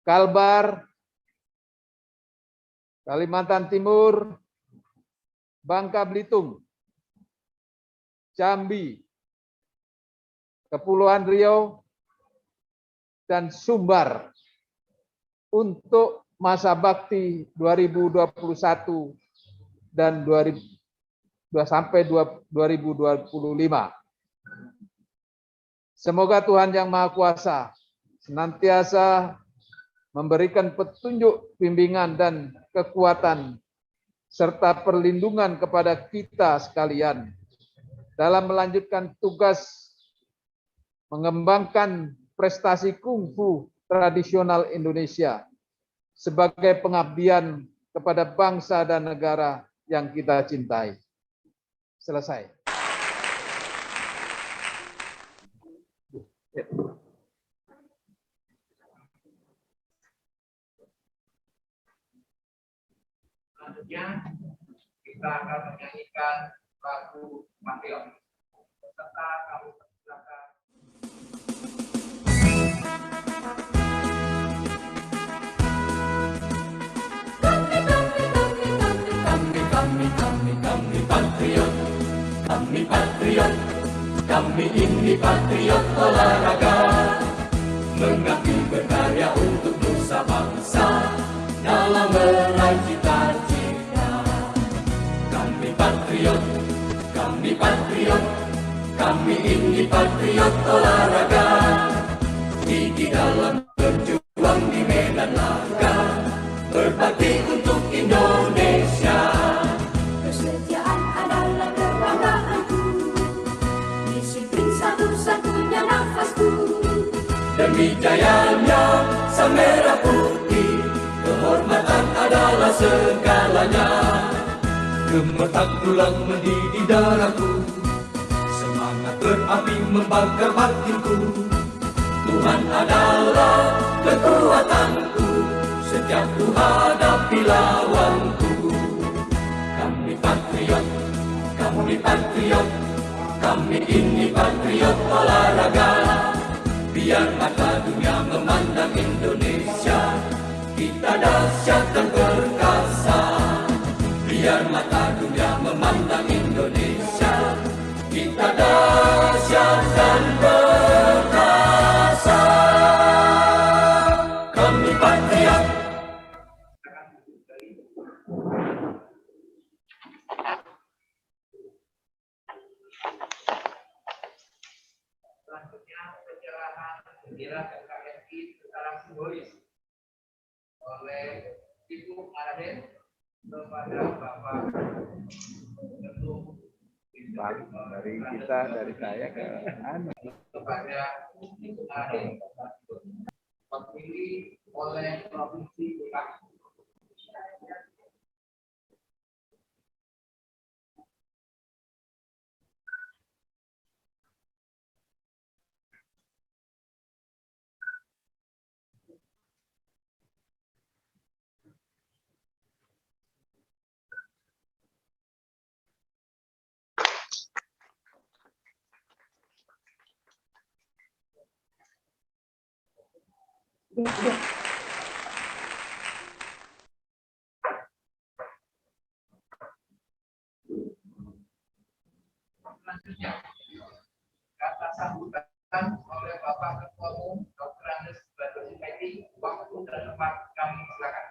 Kalbar, Kalimantan Timur, Bangka Belitung, Jambi, Kepulauan Riau, dan Sumbar untuk masa bakti 2021 dan 2025. Semoga Tuhan Yang Maha Kuasa senantiasa memberikan petunjuk, bimbingan, dan kekuatan, serta perlindungan kepada kita sekalian dalam melanjutkan tugas mengembangkan prestasi kungfu tradisional Indonesia sebagai pengabdian kepada bangsa dan negara yang kita cintai. Selesai. Selanjutnya kita akan menyanyikan lagu Patriot. Peserta kami persilakan. Kami patriot, kami patriot, kami ini patriot olahraga, mengabdi berkarya untuk nusa bangsa dalam meraih cita-cita. Kami patriot, kami patriot, kami ini patriot olahraga, gigi dalam berjuang di medan laga, berbakti untuk Indonesia. Kesetiaan adalah kebanggaanku, disiplin satu-satunya nafasku. Demi jayanya sang merah putih, kehormatan adalah segalanya. Gemetar tulang mendidih darahku, semangat berapi membakar batinku. Tuhan adalah kekuatanku, setiap ku hadapi lawanku. Kami patriot, kami patriot, kami ini patriot olahraga. Biar mata dunia memandang Indonesia, kita dahsyat dan perkasa. Biar mata dunia memandang Indonesia, kita dahsyat dan perkasa. Kami patriot. Selanjutnya penyerahan bendera KKRI secara simbolis oleh Ibu Araden kepada Bapak Ketum Dari kita, dari saya ke kepada Ibu Araden terpilih oleh Provinsi DKI. Selanjutnya, kata sambutan oleh Bapak Ketua Umum Dr. Andes Badrul Zubaidi. Waktu dan tempat kami silakan.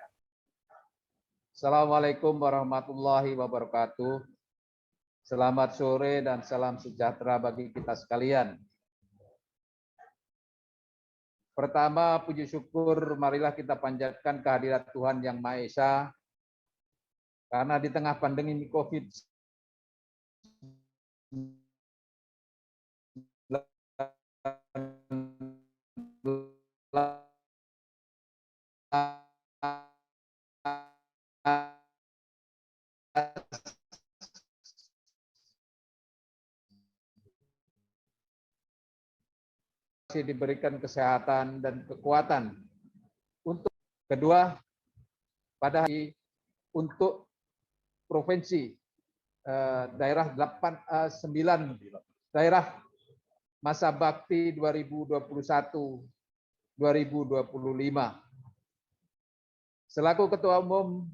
Assalamualaikum warahmatullahi wabarakatuh. Selamat sore dan salam sejahtera bagi kita sekalian. Pertama, puji syukur marilah kita panjatkan kehadirat Tuhan Yang Maha Esa, karena di tengah pandemi COVID diberikan kesehatan dan kekuatan. Untuk kedua, pada hari untuk provinsi daerah 9 daerah masa bakti 2021-2025. Selaku Ketua Umum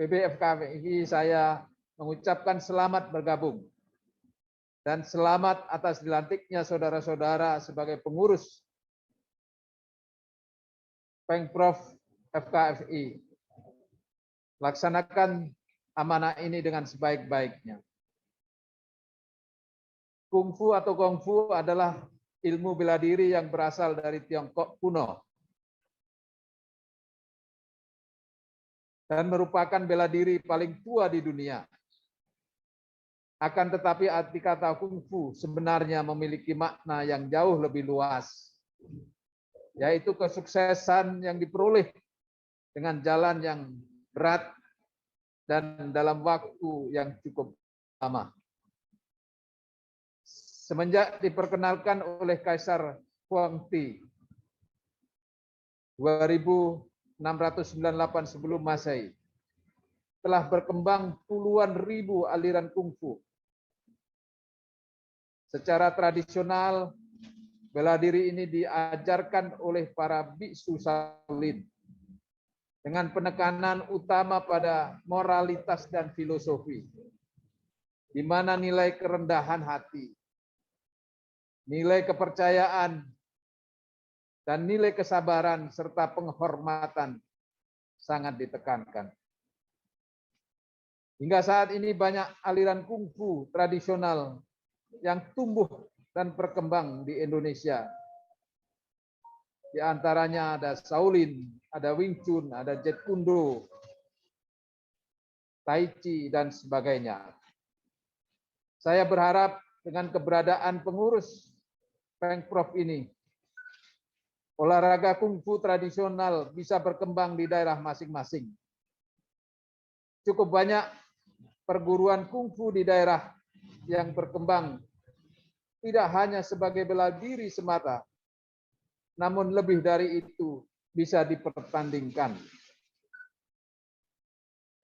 PBFKMI, saya mengucapkan selamat bergabung dan selamat atas dilantiknya saudara-saudara sebagai pengurus Pengprov FKFI. Laksanakan amanah ini dengan sebaik-baiknya. Kungfu atau Kungfu adalah ilmu bela diri yang berasal dari Tiongkok kuno dan merupakan bela diri paling tua di dunia. Akan tetapi arti kata kungfu sebenarnya memiliki makna yang jauh lebih luas, yaitu kesuksesan yang diperoleh dengan jalan yang berat dan dalam waktu yang cukup lama. Semenjak diperkenalkan oleh Kaisar Huangdi 2698 sebelum Masehi, telah berkembang puluhan ribu aliran kungfu. Secara tradisional, bela diri ini diajarkan oleh para biksu Shaolin dengan penekanan utama pada moralitas dan filosofi, di mana nilai kerendahan hati, nilai kepercayaan, dan nilai kesabaran serta penghormatan sangat ditekankan. Hingga saat ini banyak aliran kungfu tradisional yang tumbuh dan berkembang di Indonesia. Di antaranya ada Shaolin, ada Wing Chun, ada Jeet Kune Do, Tai Chi, dan sebagainya. Saya berharap dengan keberadaan pengurus Pengprov ini, olahraga kungfu tradisional bisa berkembang di daerah masing-masing. Cukup banyak perguruan kungfu di daerah yang berkembang tidak hanya sebagai bela diri semata, namun lebih dari itu bisa dipertandingkan.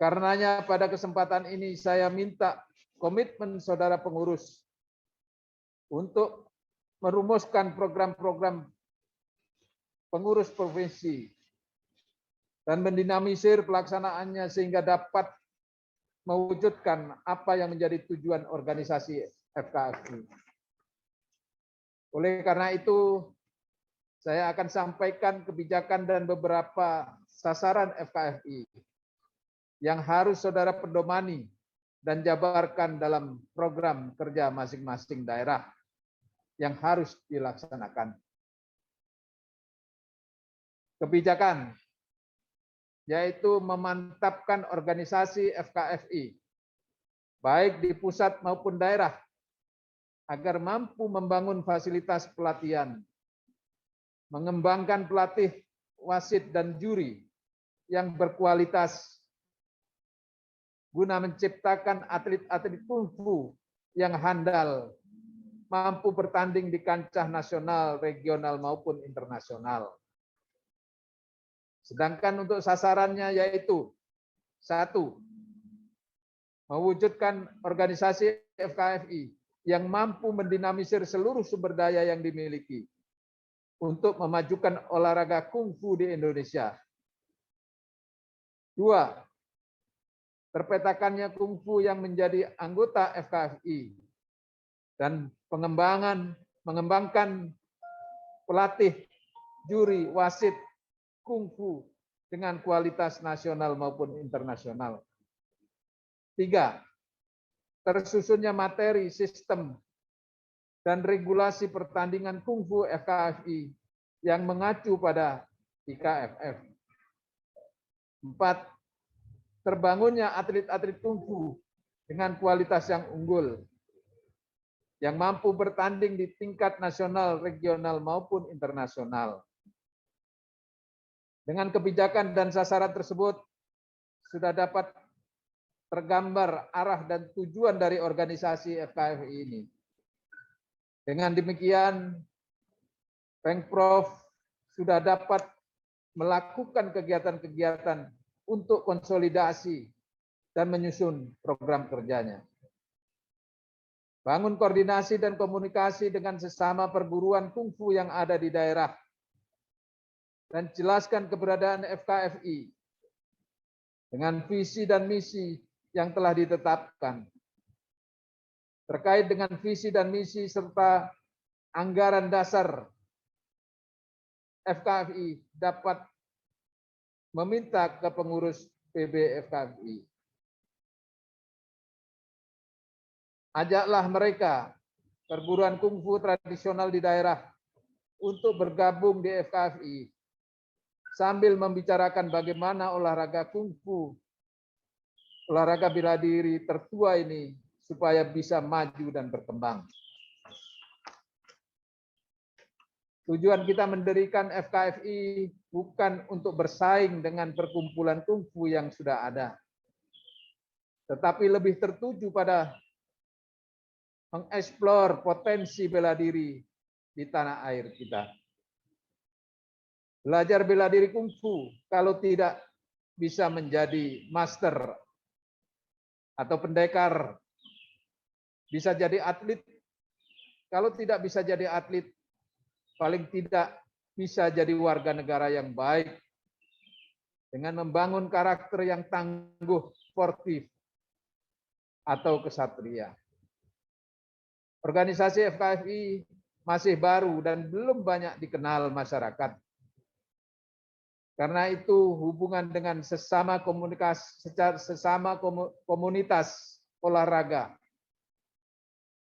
Karenanya pada kesempatan ini saya minta komitmen saudara pengurus untuk merumuskan program-program pengurus provinsi dan mendinamisir pelaksanaannya sehingga dapat mewujudkan apa yang menjadi tujuan organisasi FKFI. Oleh karena itu, saya akan sampaikan kebijakan dan beberapa sasaran FKFI yang harus saudara pedomani dan jabarkan dalam program kerja masing-masing daerah yang harus dilaksanakan. Kebijakan yaitu memantapkan organisasi FKFI, baik di pusat maupun daerah, agar mampu membangun fasilitas pelatihan, mengembangkan pelatih, wasit, dan juri yang berkualitas, guna menciptakan atlet-atlet kungfu yang handal, mampu bertanding di kancah nasional, regional, maupun internasional. Sedangkan untuk sasarannya yaitu 1. Mewujudkan organisasi FKFI yang mampu mendinamisir seluruh sumber daya yang dimiliki, untuk memajukan olahraga kungfu di Indonesia. 2. Terpetakannya kungfu yang menjadi anggota FKFI dan mengembangkan pelatih, juri, wasit kungfu dengan kualitas nasional maupun internasional. 3. Tersusunnya materi, sistem, dan regulasi pertandingan kungfu FKFI yang mengacu pada IKFF. 4. Terbangunnya atlet-atlet kungfu dengan kualitas yang unggul, yang mampu bertanding di tingkat nasional, regional, maupun internasional. Dengan kebijakan dan sasaran tersebut, sudah dapat tergambar arah dan tujuan dari organisasi FKFI ini. Dengan demikian, Pemprov sudah dapat melakukan kegiatan-kegiatan untuk konsolidasi dan menyusun program kerjanya. Bangun koordinasi dan komunikasi dengan sesama perguruan kungfu yang ada di daerah, dan jelaskan keberadaan FKFI dengan visi dan misi yang telah ditetapkan. Terkait dengan visi dan misi serta anggaran dasar, FKFI dapat meminta ke pengurus PB FKFI. Ajaklah mereka, perguruan kungfu tradisional di daerah, untuk bergabung di FKFI, sambil membicarakan bagaimana olahraga kungfu, olahraga bela diri tertua ini, supaya bisa maju dan berkembang. Tujuan kita mendirikan FKFI bukan untuk bersaing dengan perkumpulan kungfu yang sudah ada, tetapi lebih tertuju pada mengeksplor potensi bela diri di tanah air kita. Belajar bela diri kungfu kalau tidak bisa menjadi master atau pendekar, bisa jadi atlet. Kalau tidak bisa jadi atlet, paling tidak bisa jadi warga negara yang baik dengan membangun karakter yang tangguh, sportif, atau kesatria. Organisasi FKFI masih baru dan belum banyak dikenal masyarakat. Karena itu hubungan dengan sesama komunitas olahraga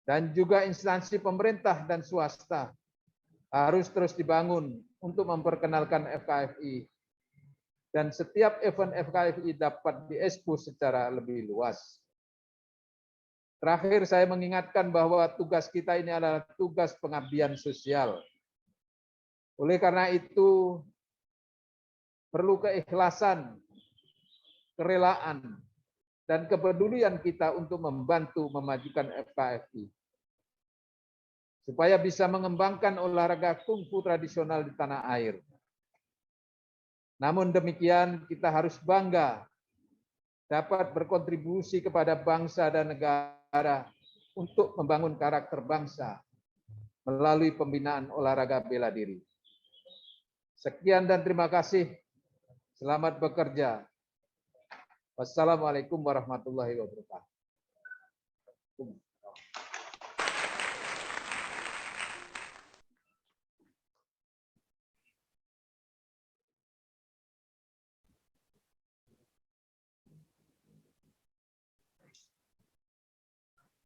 dan juga instansi pemerintah dan swasta harus terus dibangun untuk memperkenalkan FKFI, dan setiap event FKFI dapat diekspos secara lebih luas. Terakhir, saya mengingatkan bahwa tugas kita ini adalah tugas pengabdian sosial. Oleh karena itu, perlu keikhlasan, kerelaan, dan kepedulian kita untuk membantu memajukan FKFI, supaya bisa mengembangkan olahraga kungfu tradisional di tanah air. Namun demikian, kita harus bangga dapat berkontribusi kepada bangsa dan negara untuk membangun karakter bangsa melalui pembinaan olahraga bela diri. Sekian dan terima kasih. Selamat bekerja. Wassalamualaikum warahmatullahi wabarakatuh.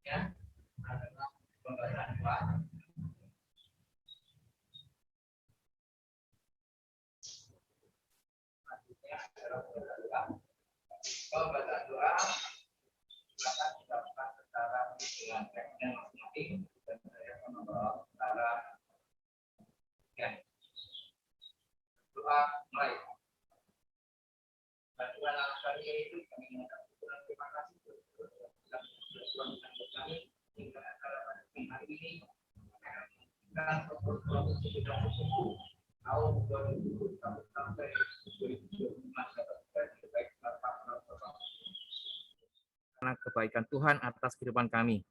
Ya, adalah pembacaan doa. Selanjutnya adalah pembacaan doa. Silakan dilakukan secara dengan teksnya masing-masing, dan saya akan membawa secara doa mulai. Bantuan kami itu kami mengucapkan terima kasih kami hingga acara pada hari ini dan program sudah berlangsung tahun 2020 sampai 2025 karena kebaikan Tuhan atas kehidupan kami.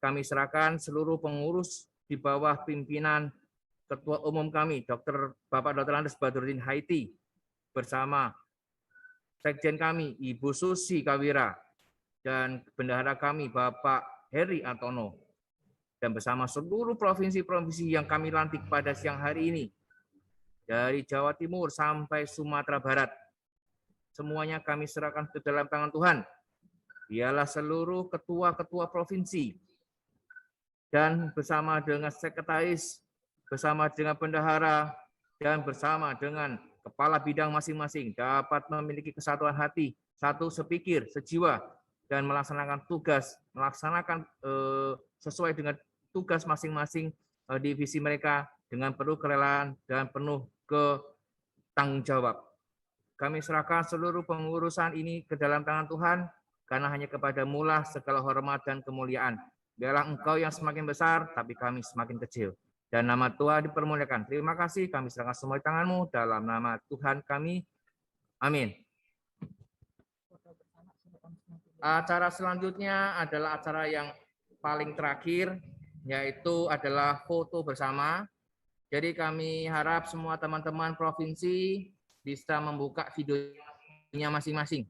Kami serahkan seluruh pengurus di bawah pimpinan Ketua Umum kami, Bapak Dr. Andes Badruddin Haiti, bersama Sekjen kami, Ibu Susi Kawira, dan bendahara kami, Bapak Heri Antono, dan bersama seluruh provinsi-provinsi yang kami lantik pada siang hari ini, dari Jawa Timur sampai Sumatera Barat. Semuanya kami serahkan ke dalam tangan Tuhan. Dialah seluruh ketua-ketua provinsi, dan bersama dengan sekretaris, bersama dengan bendahara, dan bersama dengan kepala bidang masing-masing dapat memiliki kesatuan hati, satu sepikir, sejiwa, dan melaksanakan tugas, sesuai dengan tugas masing-masing divisi mereka dengan penuh kerelaan dan penuh tanggung jawab. Kami serahkan seluruh pengurusan ini ke dalam tangan Tuhan, karena hanya kepadamu lah segala hormat dan kemuliaan. Biarlah Engkau yang semakin besar, tapi kami semakin kecil. Dan nama Tuhan dipermuliakan. Terima kasih, kami serahkan semua di tangan-Mu dalam nama Tuhan kami. Amin. Acara selanjutnya adalah acara yang paling terakhir, yaitu adalah foto bersama. Jadi kami harap semua teman-teman provinsi bisa membuka videonya masing-masing.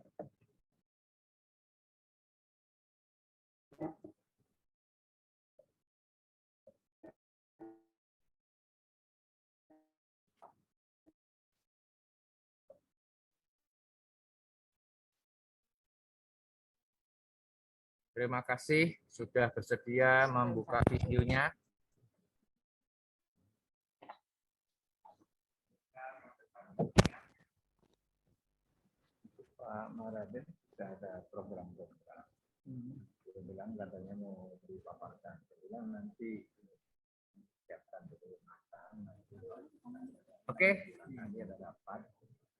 Terima kasih sudah bersedia membuka videonya. Pak Maraden sudah ada program-program. Dia bilang katanya mau dipaparkan. Dia bilang nanti siapkan dulu matang. Oke, nanti ada dapat.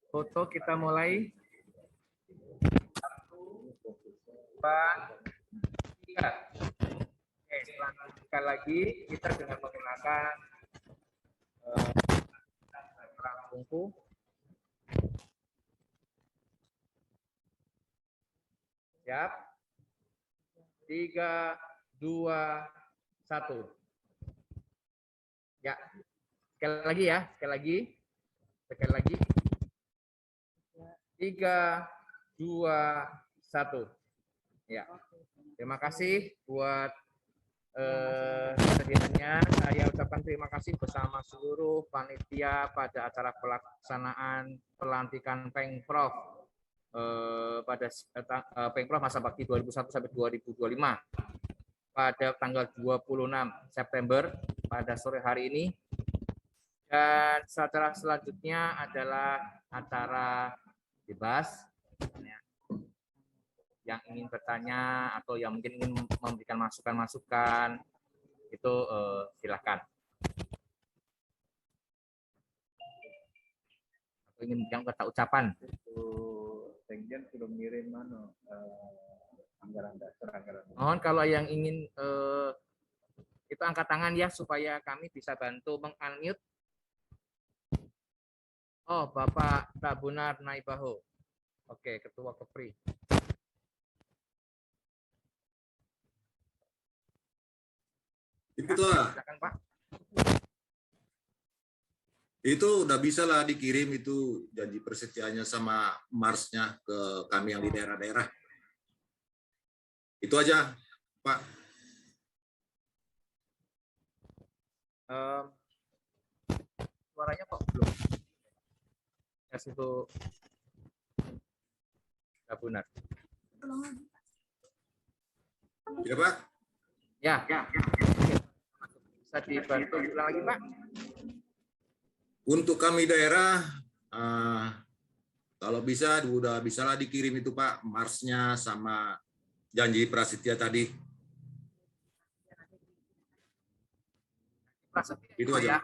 Foto kita mulai. Pak. Oke, selanjutnya lagi kita dengan menggunakan perang kungfu. Siap. 3, 2, 1. Ya. Sekali lagi ya, sekali lagi. Sekali lagi. 3, 2, 1. Ya. Terima kasih buat kesediaannya. Saya ucapkan terima kasih bersama seluruh panitia pada acara pelaksanaan pelantikan Pengprov pada Pengprov masa bakti 2001 sampai 2025 pada tanggal 26 September pada sore hari ini. Dan acara selanjutnya adalah acara bebas. Yang ingin bertanya atau yang mungkin ingin memberikan masukan-masukan itu silakan. Atau ingin memberikan kata ucapan. Sekjen sudah ngirim anggaran dasar. Mohon kalau yang ingin itu angkat tangan ya supaya kami bisa bantu meng-unmute. Oh, Bapak Tabunar Naibaho. Oke, Ketua Kepri. Ketua, itu udah bisa lah dikirim itu janji persetiaannya sama Marsnya ke kami yang di daerah-daerah. Itu aja, Pak. Suaranya kok belum? Kasih itu Tabunar. Ya, Pak? Ya. Bisa dibantu ulang lagi, Pak? Untuk kami daerah, kalau bisa, udah bisalah dikirim itu Pak, Marsnya sama janji prasetya tadi. Prasetya itu aja. Ya.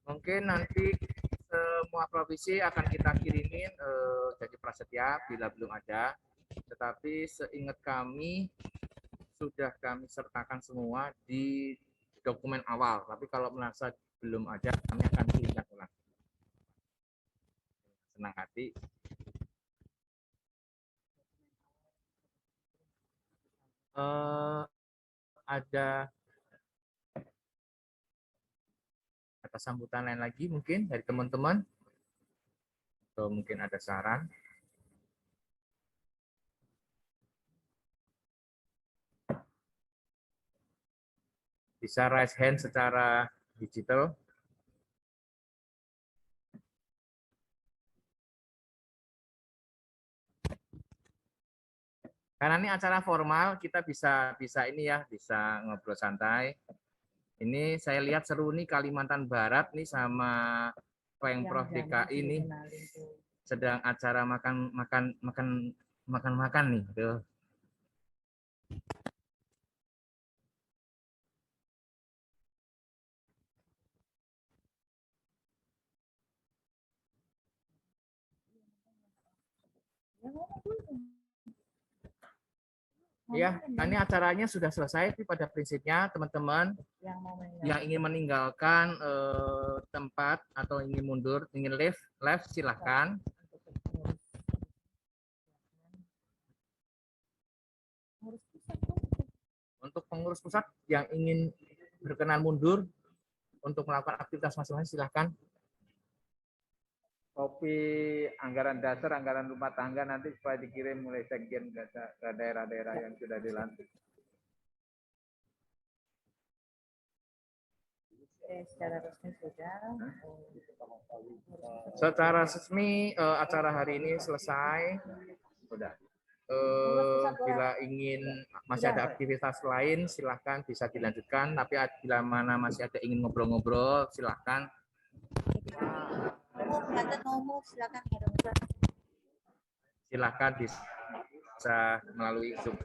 Mungkin nanti semua provinsi akan kita kirimin janji prasetya bila belum ada. Tetapi seingat kami sudah kami sertakan semua di dokumen awal. Tapi kalau merasa belum ada, kami akan lihat ulang. Senang hati. Ada sambutan lain lagi mungkin dari teman-teman, atau mungkin ada saran. Bisa raise hand secara digital. Karena ini acara formal, kita bisa ini ya, bisa ngobrol santai. Ini saya lihat seru nih Kalimantan Barat nih sama Pemprov DKI nih sedang acara makan nih. Tuh. Ya, ini acaranya sudah selesai. Tapi pada prinsipnya teman-teman yang ingin meninggalkan tempat atau ingin mundur, ingin live silahkan. Untuk pengurus pusat yang ingin berkenan mundur untuk melakukan aktivitas masing-masing silahkan. Kopi anggaran dasar, anggaran rumah tangga nanti supaya dikirim mulai sekjen ke daerah-daerah yang sudah dilantik. Secara resmi sudah. Secara resmi acara hari ini selesai. Sudah. Bila ingin masih ada aktivitas lain silahkan bisa dilanjutkan. Tapi bila mana masih ada ingin ngobrol-ngobrol silahkan. Silakan bisa melalui Zoom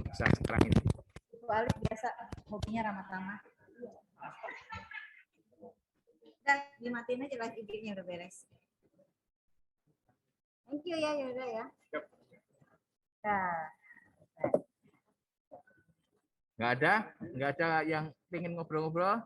bisa sekarang ini. Bu Alif biasa hobinya ramah-ramah. Udah dimatiin aja live IG-nya udah beres. Thank you ya, yaudah ya. Nah. Nggak ada yang pengen ngobrol-ngobrol.